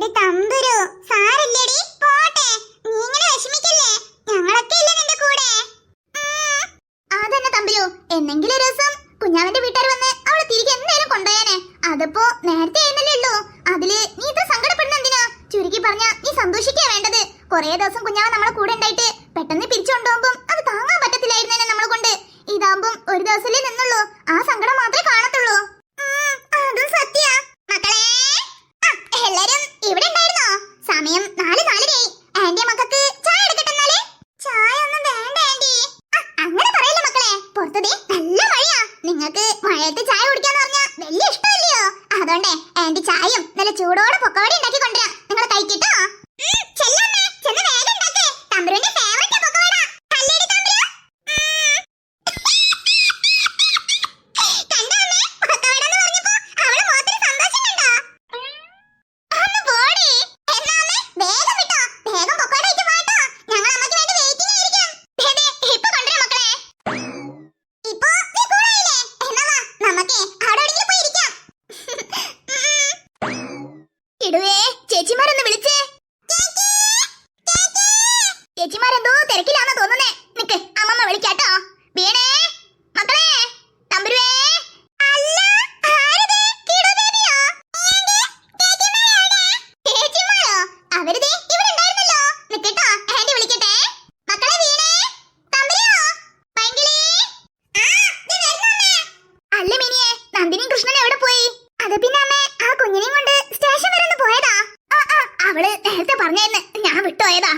എടി തമ്പുരു, സാരില്ലടി, പോട്ടെ. നീ ഇങ്ങനെ വിഷമിക്കല്ലേ, ഞങ്ങളൊക്കെ ഇല്ലേ നിന്റെ കൂടെ. അതന്നെ തമ്പുരു, എന്നെങ്കിലും ഒരു ദിവസം കുഞ്ഞാവിന്റെ വീട്ടുകാർ വന്ന് അവളെ തിരികെ എന്നേലും കൊണ്ടുപോയാനെ. അതിപ്പോ നേരത്തെ ആയിരുന്നല്ലേ ഉള്ളൂ. അതില് നീ ഇത്ര സങ്കടപ്പെടുന്ന എന്തിനാ? ചുരുക്കി പറഞ്ഞ നീ സന്തോഷിക്കാ വേണ്ടത്. കൊറേ ദിവസം കുഞ്ഞാവൻ നമ്മളെ കൂടെ ഉണ്ടായിട്ട് പെട്ടെന്ന് പിരിച്ചു കൊണ്ടുപോകുമ്പോ അത് താങ്ങാൻ പറ്റത്തില്ലായിരുന്നേനെ നമ്മളെ കൊണ്ട്. ഇതാകുമ്പം ഒരു ദിവസമല്ലേ നിന്നുള്ളൂ, ആ സങ്കടം മാത്രമേ കാണത്തുള്ളൂ. അതും സത്യ. മക്കളെ, എല്ലാരും ഇവിടെ ഉണ്ടായിരുന്നോ? സമയം 4:04 ആന്റി, മക്കൾക്ക് ചായ എടുക്കട്ടെന്നാല്. ചായ ഒന്നും വേണ്ട ആന്റി. അങ്ങനെ പറയല്ലേ മക്കളെ, പുറത്തതേ നല്ല മഴയാ. നിങ്ങൾക്ക് മഴയത്ത് ചായ കുടിക്കാന്ന് പറഞ്ഞാ വലിയ ഇഷ്ടമല്ലയോ? അതുകൊണ്ടേ ആന്റി ചായയും നല്ല ചൂടോടെ പൊക്കവടി ഉണ്ടാക്കി കൊണ്ടുവരാം. നിങ്ങൾ കഴിക്കട്ടോ. ചെല്ലമ്മേ, ചെന്ന് വേഗം ഉണ്ടാക്കേ. തമ്പുരുവിന്റെ ഫേവറേറ്റ് പൊക്കവട. അല്ലേടി തമ്പുരു? കണ്ടോ അമ്മേ, പൊക്കവട എന്ന് പറഞ്ഞപ്പോ അവളെ മുഖത്തിന് സന്തോഷം കണ്ടോ? ഒന്ന് പോടി. എന്നാ അമ്മേ വേഗം വിട്ടോ, വേഗം പൊക്കവട കഴിച്ചു പോട്ടോ. ഞങ്ങൾ അമ്മയ്ക്ക് വേണ്ടി വെയിറ്റിംഗ് ആയിരിക്കും. ഇപ്പൊ കൊണ്ടുവരാം മക്കളെ. ഇപ്പൊ നീ കൂടായില്ലേ? എന്നാ വാ, നമുക്കേ അവിടെ എവിടെയെങ്കിലും പോയി ഇരിക്കാം. ഇടുവേ, ചേച്ചിമാരൊന്ന് വിളിച്ചേ. ചേച്ചിമാരെന്തോ തിരക്കിലാണെന്ന് തോന്നുന്നേ. നിക്ക്, അമ്മമ്മ വിളിക്കാട്ടോ. വീണേ, മക്കളെ, തമ്പുരുവേ. അല്ല, ആരത്? കിടു ബേബിയോ? ചേച്ചിമാരോ? അവരിതേ ഇവിടെ ഉണ്ടായിരുന്നല്ലോ. നിക്കട്ടോ, ആന്റി വിളിക്കട്ടെ. മക്കളെ, വീണേ, തമ്പുരുവോ, പൈങ്കിളി. അല്ല മിനിയെ, നന്ദിനിയും കൃഷ്ണനും എവിടെ പോയി? അത് പിന്നെ അമ്മേ, ആ കുഞ്ഞിനെയും കൊണ്ട് സ്റ്റേഷൻ വരെ ഒന്ന് പോയതാ. അവള് നേരത്തെ പറഞ്ഞായിരുന്നു, ഞാൻ വിട്ടുപോയതാ.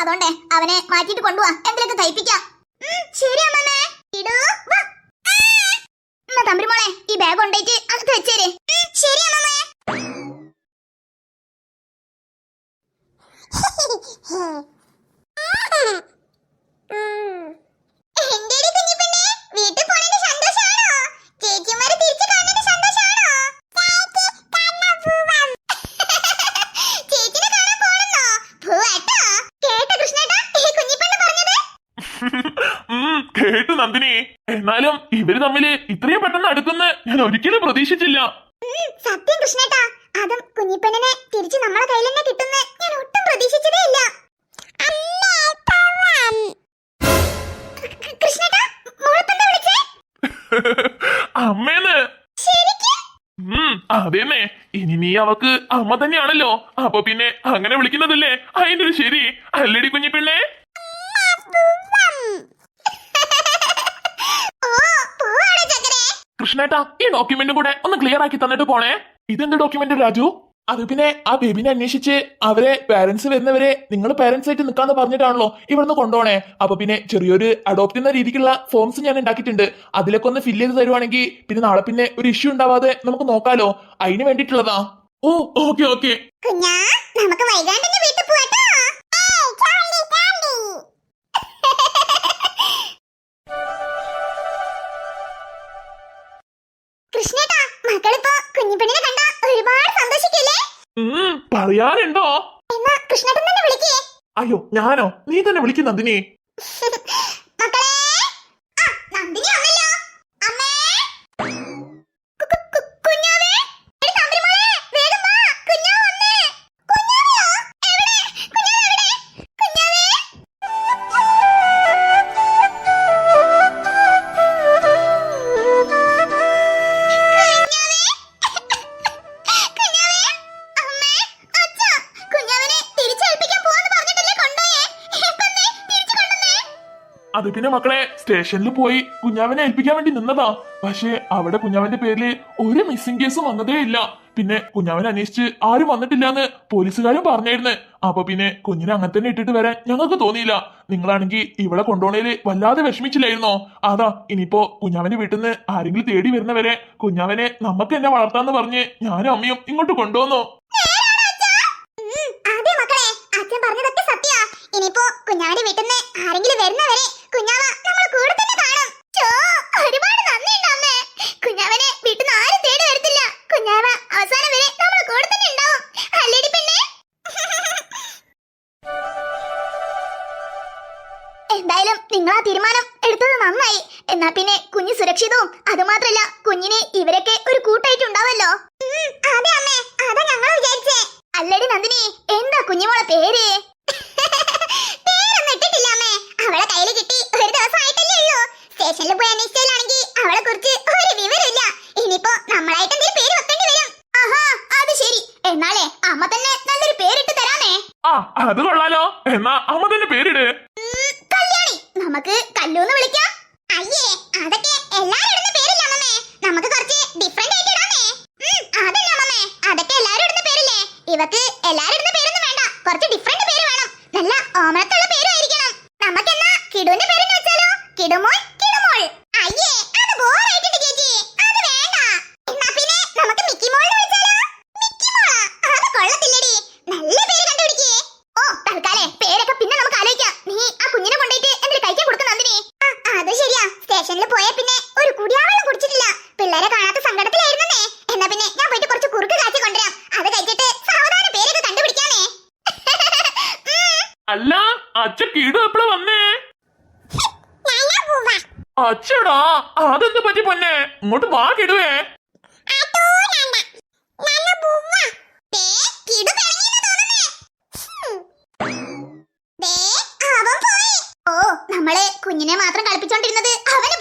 അതുകൊണ്ടേ അവനെ മാറ്റിട്ട് കൊണ്ടുപോവാ, എന്തിലൊക്കെ കഴിപ്പിക്കാം. ശരി അമ്മേ. എന്നാ തമ്പുരുമോളെ, ഈ ബാഗ് കൊണ്ടേറ്റ് അകത്ത് വെച്ചേര്. ശരി അമ്മേ. എന്റേടി കുഞ്ഞിപ്പെണ്ണേ, വീട്ടിൽ പോണേന്റെ സന്തോഷാണോ? ചേച്ചിമാരെ തിരിച്ചു കാണേണ്ട സന്തോഷാണോ? ചേച്ചിനെ കാണാൻ പോണെന്നോ? പോവാട്ടോ. കേട്ടോ കൃഷ്ണേട്ടാ, ഈ കുഞ്ഞിപ്പെണ്ണ് പറഞ്ഞത്? കേട്ടു നന്ദിനി. എന്നാലും ഇവര് തമ്മില് ഇത്രയും പെട്ടെന്ന് അടുക്കുന്ന ഞാൻ ഒരിക്കലും പ്രതീക്ഷിച്ചില്ല. സത്യം കൃഷ്ണേട്ടാ, അതും കുഞ്ഞിപ്പെണ്ണിനെ തിരിച്ച് നമ്മളെ കയ്യിൽ തന്നെ കിട്ടുന്ന ഞാൻ ഒട്ടും പ്രതീക്ഷിച്ചതേ ഇല്ല. കൃഷ്ണേട്ടാ, മോളെന്താ വിളിച്ചേ? അമ്മേന്ന്. അതേന്നെ, ഇനി നീ അവക്ക് അമ്മ തന്നെയാണല്ലോ. അപ്പൊ പിന്നെ അങ്ങനെ വിളിക്കുന്നതല്ലേ അതിന്റെ ഒരു ശരി. അല്ലടി കുഞ്ഞിപ്പെണ്ണേ? കൃഷ്ണേട്ടാ, ഈ ഡോക്യുമെന്റും കൂടെ ഒന്ന് ക്ലിയർ ആക്കി തന്നിട്ട് പോണേ. ഇതെന്ത് ഡോക്യുമെന്റ് രാജു? അത് പിന്നെ ആ ബേബിനെ അന്വേഷിച്ച് അവരെ പാരന്റ്സ് വരുന്നവരെ നിങ്ങൾ പാരന്റ്സ് ആയിട്ട് നിൽക്കാന്ന് പറഞ്ഞിട്ടാണല്ലോ ഇവിടുന്ന് കൊണ്ടുപോണേ. അപ്പൊ പിന്നെ ചെറിയൊരു അഡോപ്റ്റ് ചെയ്യുന്ന രീതിക്കുള്ള ഫോംസ് ഞാൻ ഉണ്ടാക്കിയിട്ടുണ്ട്. അതിലൊക്കെ ഒന്ന് ഫില്ല് ചെയ്ത് തരുവാണെങ്കിൽ പിന്നെ നാളെ പിന്നെ ഒരു ഇഷ്യൂ ഉണ്ടാവാതെ നമുക്ക് നോക്കാലോ. അതിന് വേണ്ടിട്ടുള്ളതാ. ഓ, ഓക്കെ ഓക്കെ. നമുക്ക് വൈകാണ്ട് വീട്ടിൽ പോവാട്ടോ. കൃഷ്ണേട്ടാ, മക്കളിപ്പോ കുഞ്ഞിപ്പെണ്ണിനെ കണ്ട ഒരുപാട് സന്തോഷിക്കല്ലേ? പറയാനുണ്ടോ? എന്നാ കൃഷ്ണേട്ടൻ തന്നെ വിളിക്കേ. അയ്യോ, ഞാനോ? നീ തന്നെ വിളിക്കും നന്ദിനി. മക്കളെ, നന്ദിനി വന്നല്ലോ. അമ്മേ, കുഞ്ഞാവേ, എടി തമ്പുരുമോളെ, വേഗം വാ. കുഞ്ഞാവ വന്നേ. കുഞ്ഞാവയോ? എവിടെ? കുഞ്ഞാവ എവിടെ? കുഞ്ഞാവേ. അത് പിന്നെ മക്കളെ സ്റ്റേഷനിൽ പോയി കുഞ്ഞാവനെ ഏൽപ്പിക്കാൻ വേണ്ടി നിന്നതാ. പക്ഷെ അവിടെ കുഞ്ഞാവന്റെ പേരില് ഒരു മിസ്സിംഗ് കേസും വന്നതേ ഇല്ല. പിന്നെ കുഞ്ഞാവനെ അന്വേഷിച്ച് ആരും വന്നിട്ടില്ലാന്ന് പോലീസുകാരും പറഞ്ഞായിരുന്നു. അപ്പൊ പിന്നെ കുഞ്ഞിനെ അങ്ങനെ തന്നെ ഇട്ടിട്ട് വരാൻ ഞങ്ങൾക്ക് തോന്നിയില്ല. നിങ്ങളാണെങ്കിൽ ഇവിടെ കൊണ്ടുപോണേല് വല്ലാതെ വിഷമിച്ചില്ലായിരുന്നോ? അതാ ഇനിയിപ്പോ കുഞ്ഞാവന്റെ വീട്ടിൽ നിന്ന് ആരെങ്കിലും തേടി വരുന്നവരെ കുഞ്ഞാവനെ നമുക്ക് തന്നെ വളർത്താന്ന് പറഞ്ഞ് ഞാനും അമ്മയും ഇങ്ങോട്ട് കൊണ്ടുവന്നു. അതെ മക്കളെ, അച്ഛൻ പറഞ്ഞതൊക്കെ സത്യാ. ഇനിയിപ്പോ കുഞ്ഞാവന്റെ വീട്ടിൽ നിന്ന് ആരെങ്കിലും വരുന്നവരെ കുഞ്ഞാവ നമ്മൾ കൂടെ തന്നെ കാണും. ഒരുപാട് നന്ദിയുണ്ട് അമ്മേ. കുഞ്ഞാവനെ വീട്ടിൽ നിന്ന് ആരും തേടി വരത്തില്ല. കുഞ്ഞാവ അവസാനം വരെ നമ്മൾ കൂടെ തന്നെ ഉണ്ടാവും. അല്ലേടി പെണ്ണേ? എന്തായാലും നിങ്ങൾ ആ തീരുമാനം എടുത്തത് നന്നായി. എന്നാ പിന്നെ കുഞ്ഞ് സുരക്ഷിതവും അതുമാത്രല്ല കുഞ്ഞിന് ഇവരൊക്കെ ഒരു കൂട്ടായിട്ടുണ്ടാവല്ലോ. അതെ അമ്മേ, അതാ ഞങ്ങൾ വിചാരിച്ചേ. അല്ലടി നന്ദിനി, എന്താ കുഞ്ഞുമോളെ പേര്? പേരൊന്നും ഇട്ടിട്ടില്ല അമ്മേ. അവളെ കയ്യിൽ കിട്ടി ഒരു ദിവസം ആയിട്ടല്ലേ ഉള്ളൂ. സ്റ്റേഷനിൽ പോയി അന്വേഷിച്ചാലാണെങ്കിൽ അവളെ കുറിച്ച് ഒരു വിവരമില്ല. ഇനിയിപ്പോ നമ്മളായിട്ട് എന്തെങ്കിലും പേര് വെക്കേണ്ടി വരും. ആഹാ, അത് ശരി. എന്നാലേ അമ്മ തന്നെ നല്ലൊരു പേരിട്ട് തരാമേ. ആ അത് കൊള്ളാലോ. എന്നാ അമ്മ തന്നെ പേരിട്. കല്യാണി. നമുക്ക് കല്ലൂന്ന് വിളിക്കാം. അയ്യേ, അതൊക്കെ എല്ലാരും ഇടുന്ന പേരില്ല അമ്മേ. നമുക്ക് കുറച്ച് ഡിഫറെന്റ് ആയിട്ട് ഇടാമേ. അതല്ല അമ്മേ, അതൊക്കെ എല്ലാരും ഇടുന്ന പേരില്ലേ. ഇവക്ക് എല്ലാരും ഇടുന്ന പേരൊന്നും വേണ്ട, കുറച്ച് ഡിഫറെന്റ് പേര് വേണം. നല്ല ഓമനത്തുള്ള പേരായിരിക്കണം. നമുക്കെന്നാ കിടുവിന്റെ പേരെന്ന് വെച്ചാലോ? കിടുമോൾ, കിടുമോൾ. അയ്യേ, അത് ബോറായിട്ടുണ്ട് ചേച്ചി. അത് വേണ്ട. എന്നാ പിന്നെ നമുക്ക് മിക്കി മോൾ എന്ന് വെച്ചാലോ? മിക്കി മോളാ? അത് കൊള്ളത്തില്ലടി. നല്ല പേര് കണ്ടുപിടിക്കേ. ഓ, തൽക്കാലേ പേരൊക്കെ പിന്നെ നമുക്ക് ആലോചിക്കാം. നീ ആ കുഞ്ഞിനെ കൊണ്ടുപോയിട്ട് എന്തിനു കഴിക്കാൻ കൊടുക്കുന്ന നന്ദിനി? അത് ശരിയാ. സ്റ്റേഷനിൽ പോയ പിന്നെ ഒരു കുടിയാവെള്ളം കുടിച്ചിട്ടില്ല. പിള്ളേരെ കാണാത്ത സങ്കടത്തിലായിരുന്നേ. എന്നാ പിന്നെ ഞാൻ പോയിട്ട് കുറച്ച് കുറുക്ക് കാച്ചി കൊണ്ടുവരാം. അത് കഴിച്ചിട്ട് സാവധാനം പേരൊക്കെ കണ്ടുപിടിക്കാമേ. അല്ല അച്ഛ കീടു എപ്പോഴാ വന്നേ? അച്ഛടാ, അതെന്ത് പറ്റി പൊന്നെ? ഇങ്ങോട്ട് വാ കിടുവേ. ഓ, നമ്മള് കുഞ്ഞിനെ മാത്രം കളിപ്പിച്ചോണ്ടിരുന്നത് അവന്